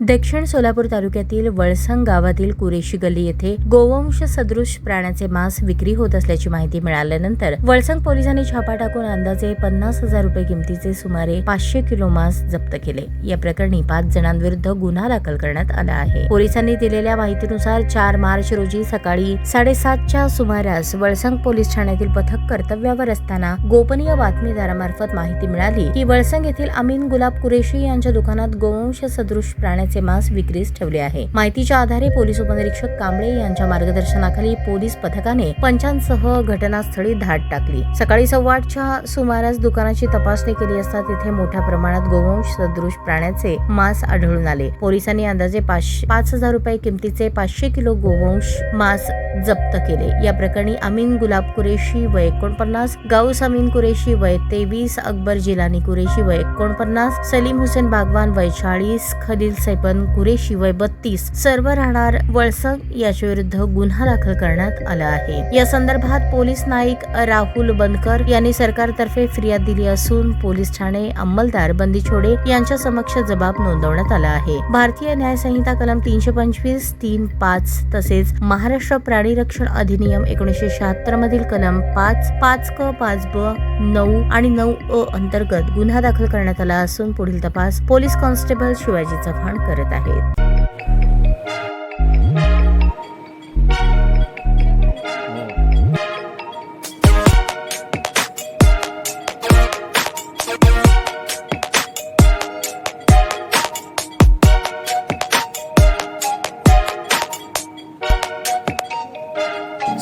दक्षिण सोलापूर तालुक्यातील वळसंग गावातील कुरेशी गल्ली येथे गोवंश सदृश प्राण्याचे मांस विक्री होत असल्याची माहिती मिळाल्यानंतर वळसंग पोलिसांनी छापा टाकून अंदाजे 50,000 रुपये किमतीचे सुमारे 500 किलो मांस जप्त केले। या प्रकरणी 5 जणांविरुद्ध गुन्हा दाखल करण्यात आला आहे। पोलिसांनी दिलेल्या माहितीनुसार 4 मार्च रोजी सकाळी 7:30च्या सुमारास वळसंग पोलीस ठाण्यातील पथक कर्तव्यावर असताना गोपनीय बातमीदारामार्फत माहिती मिळाली की वळसंग येथील अमीन गुलाब कुरेशी यांच्या दुकानात गोवंश सदृश प्राण्याचे मांस विक्रीस ठेवले आहे। माहितीच्या आधारे पोलीस उपनिरीक्षक कांबळे यांच्या मार्गदर्शनाखाली पोलीस पथकाने पंचांसह घटनास्थळी धाड टाकली। सकाळी 8:15च्या सुमारास दुकानाची तपासणी केली असता तिथे मोठ्या प्रमाणात गोवंश सदृश प्राण्याचे मांस आढळून आले। पोलिसांनी अंदाजे 5,000 रुपये किमतीचे 500 किलो गोवंश मांस जप्त केले। या प्रकरणी अमीन गुलाब कुरेशी वय 49, गाऊस अमीन कुरेशी वय 23, अकबर जिलानी कुरेशी वय 49, सलीम हुसेन बागवान वय 40, खलील सैपन कुरेशी वय 32 सर्व राहणार वळसंग याच्या विरुद्ध गुन्हा दाखल करण्यात आला आहे। या संदर्भात पोलीस नाईक राहुल बंदकर यांनी सरकारतर्फे फिर्याद दिली असून पोलीस ठाणे अंमलदार बंदीछोडे यांच्या समक्ष जबाब नोंदवण्यात आला आहे। भारतीय न्याय संहिता कलम 325, 3.5 तसेच महाराष्ट्र प्राणी रक्षण अधिनियम 1976 मधील कलम 5, 5क, 5ब, 9 आणि 9अ अंतर्गत गुन्हा दाखल करण्यात आला असून पुढील तपास पोलीस कॉन्स्टेबल शिवाजी चव्हाण करत आहेत।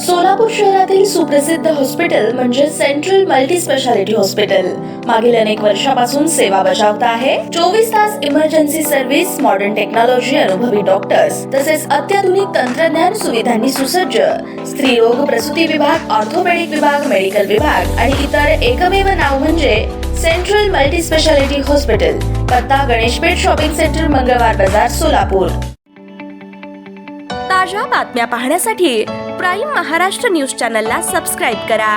सोलापूर शहरातील सुप्रसिद्ध हॉस्पिटल म्हणजे सेंट्रल मल्टी स्पेशालिटी हॉस्पिटल मागील अनेक वर्षापासून सेवा बजावत आहे। 24 तास इमर्जन्सी सर्व्हिस, मॉडर्न टेक्नॉलॉजी, अनुभवी डॉक्टर्स तसेच अत्याधुनिक तंत्रज्ञान सुविधांनी सुसज्ज स्त्रीरोग प्रसूती विभाग, ऑर्थोपेडिक विभाग, मेडिकल विभाग आणि इतर एकमेव नाव म्हणजे सेंट्रल मल्टी स्पेशालिटी हॉस्पिटल। पत्ता गणेशपेठ शॉपिंग सेंटर, मंगळवार बाजार, सोलापूर। ताज्या बातम्या पाहण्यासाठी प्राईम महाराष्ट्र न्यूज चॅनलला सबस्क्राईब करा।